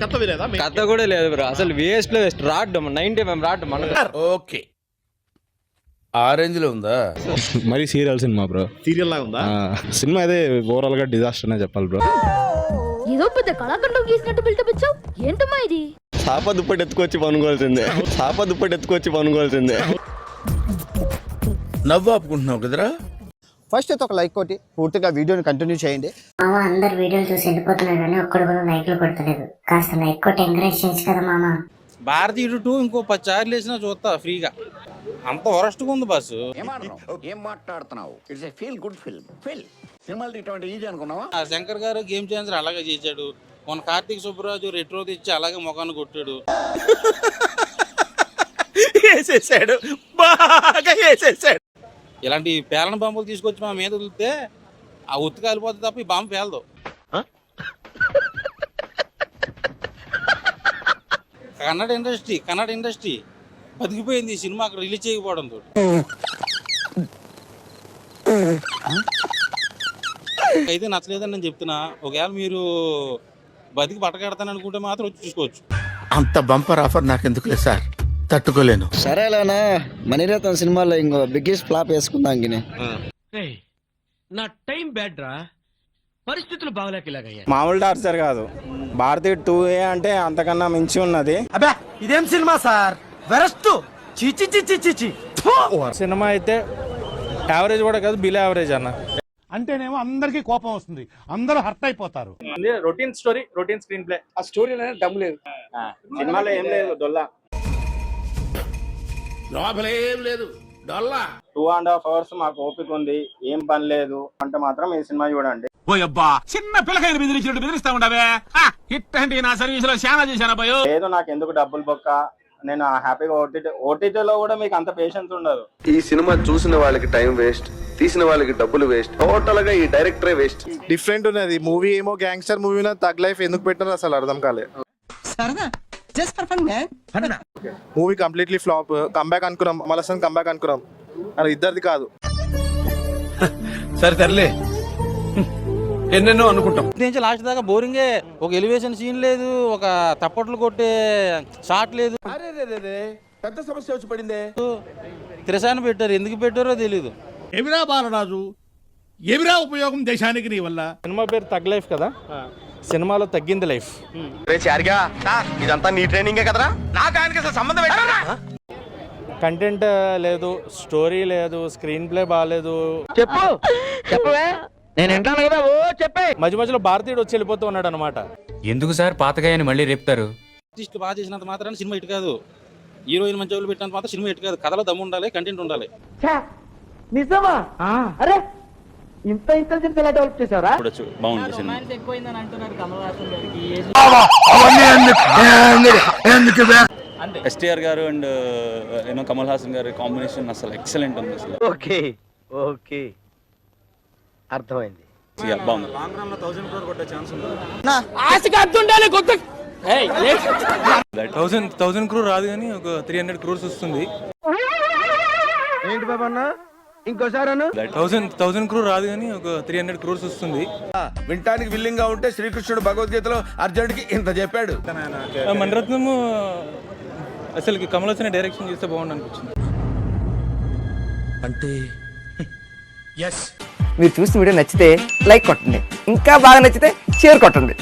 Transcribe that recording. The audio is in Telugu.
కథ కూడా లేదు బ్రో, అసలు వేస్ట్ లో వేస్ట్. రాడ్ 90 రాడ్ మన. ఓకే, ఆరెంజ్ లో ఉందా? మరి సీరియల్ సినిమా బ్రో. సీరియల్ లాగా ఉందా సినిమా? అదే ఓవరాల్ గా డిజాస్టర్ అనే చెప్పాలి బ్రో. ఏదో పెద్ద కళాఖండం గీసినట్టు బిల్డప్ ఇచ్చావు, ఏంటమ్మా ఇది? చాప దుప్పటి ఎత్తుకొచ్చి పనుకోవాల్సిందే. నవ్వు ఆపుకుంటున్నావు కదరా. ఫస్ట్ అయితే ఒక లైక్ కొట్టి పూర్తిగా వీడియోని కంటిన్యూ చేయండి. అందరు వీడియోలు చూసి వెళ్ళిపోతున్నారు కానీ ఒక్కడు కూడా లైక్లు కొడతలేదు. కాస్త లైక్ కొట్టి ఎంకరేజ్ చేయొచ్చు కదా మామ. భారతీయుడు 2 ఇంకో 10 సార్లు వేసినా చూస్తా ఫ్రీగా. అంత వరస్ట్గా ఉంది బస్సు. ఏం మాట్లాడుతున్నావు? It's a feel good film. సినిమాలు ఇటువంటి ఈజీ అనుకున్నావా? శంకర్ గారు గేమ్ చేంజర్ అలాగే చేశాడు. మన కార్తీక్ సుబ్బరాజు రెట్రో తెచ్చి అలాగే ముఖాన్ని కొట్టాడు. వేసేసాడు, బాగా వేసేసాడు. ఇలాంటి పేలన బాంబులు తీసుకొచ్చి మా మీద వదిలితే ఆ ఉత్తి కాలిపోతుంది తప్ప ఈ బాంబు పేలదు. కన్నడ ఇండస్ట్రీ బతికిపోయింది ఈ సినిమా అక్కడ రిలీజ్ చేయకపోవడంతో. అయితే నచ్చలేదని నేను చెప్తున్నా. ఒకవేళ మీరు బతికి పట్టకెడతాను అనుకుంటే మాత్రం వచ్చి చూసుకోవచ్చు. అంత బంపర్ ఆఫర్ నాకెందుకులే సార్, తట్టుకోలేను. సరేలేనా, మణిరత్నం సినిమాలో ఇంకో బిగ్గెస్ట్ ఫ్లాప్ వేసుకుందాం. నా టైం బ్యాడ్ రా, పరిస్థితులు బాగలేక ఇలాగయ్యా. మామూలు టార్చర్ కాదు, భారతీయ 2A అంటే అంతకన్నా మించి ఉన్నది. అబ్బా ఇదేం సినిమా సార్, వెరస్ట్. సినిమా అయితే యావరేజ్ కూడా కాదు, బిలో యావరేజ్ అన్న. అంటేనేమో అందరికి కోపం వస్తుంది, అందరూ హర్ట్ అయిపోతారు. Routine story, routine screen play. ఆ స్టోరీ దమ్ లేదు, సినిమాలో ఏం లేదు, డొల్లా. లోపలేం లేదు, డొల్లా. 2.5 hours మాకు ఓపిక ఉంది, ఏం పని లేదు అంటే మాత్రం ఈ సినిమా చూడండి. ఓ అబ్బా, చిన్న పిల్లకాయలు బెదిరిస్తా ఉండవే. హిట్ అంటే నా సర్వీస్ లో చాలా చేశాను భయో. లేదు నాకు ఎందుకు డబ్బులు బొక్క, నేను హ్యాపీగా ఓటీటీలో కూడా మీకు అంత పేషెన్స్ ఉండదు. ఈ సినిమా చూసిన వాళ్ళకి టైం వేస్ట్, తీసిన వాళ్ళకి డబ్బులు వేస్ట్, టోటల్ గా ఈ డైరెక్టరే వేస్ట్. డిఫరెంట్ ఉన్నది మూవీ. ఏమో గ్యాంగ్స్టర్ మూవీలో తగ్ లైఫ్ ఎందుకు పెట్టారో అసలు అర్థం కాలేదు. Movie completely flop. కంబ్యాక్ అనుకున్నాం, మళ్ళీ కంబ్యాక్ అనుకున్నాం, అది ఇద్దరిది కాదు. సరే తరలే, ఎన్నెన్నో అనుకుంటాం. నుంచి లాస్ట్ దాకా బోరింగే. ఒక ఎలివేషన్ సీన్ లేదు, ఒక తప్పట్లు కొట్టే షాట్ లేదు. పెద్ద సమస్య వచ్చి పడిందే. త్రిశాన్ని పెట్టారు, ఎందుకు పెట్టారో తెలీదు. ఎవిరా బాలరాజు, ఎవిరా ఉపయోగం దేశానికి నీ వల్ల. సినిమా పేరు తగ్ లైఫ్ కదా, సినిమాలో తగ్గింది లైఫ్. ఇదంతా నీ ట్రైనింగే కదరా. నాకు ఆయనకి అసలు సంబంధం ఏంటన్నా? కంటెంట్ లేదు, స్టోరీ లేదు, స్క్రీన్ ప్లే బాగాలేదు. చెప్పవే, నేను వింటాను కదా. ఓ చెప్పే. మధ్య మధ్యలో భారతీయుడు వచ్చి వెళ్ళిపోతూ ఉన్నాడు అనమాట. ఎందుకు సార్ పాతగాయని మళ్ళీ రేపుతారు? ఆర్టిస్టులు బాగా చేసినంత మాత్రాన సినిమా ఇటు కాదు, హీరోయిన్ మంచి వాళ్ళు పెట్టినంత మాత్రం సినిమా ఇటు కాదు. కథలో దమ్ము ఉండాలి, కంటెంట్ ఉండాలి. నిజమా? అరే ఇంత ఇంటెలిజెన్స్ ఎలా డెవలప్ చేసావరా? బాగుంది సినిమా. ఎస్టీఆర్ గారు అండ్ కమల్ హాసన్ గారి కాంబినేషన్ అసలు ఎక్సలెంట్ ఉంది అసలు. ఓకే అర్థమైంది. బాగుంది. 1000 crore రాదు కానీ ఒక 300 crores వస్తుంది. ఏంటి బాబా అన్న, ఇంకోసారి 1000 crore రాదు కానీ ఒక 300 crores వస్తుంది. వింటానికి విల్లింగ్ గా ఉంటే శ్రీకృష్ణుడు భగవద్గీతలో అర్జునుడికి ఇంత చెప్పాడు. మణిరత్నము అసలు కమల్ హాసన్ డైరెక్షన్ చేస్తే బాగుండు అనిపించింది. అంటే మీరు చూసిన వీడియో నచ్చితే లైక్ కొట్టండి, ఇంకా బాగా నచ్చితే షేర్ కొట్టండి.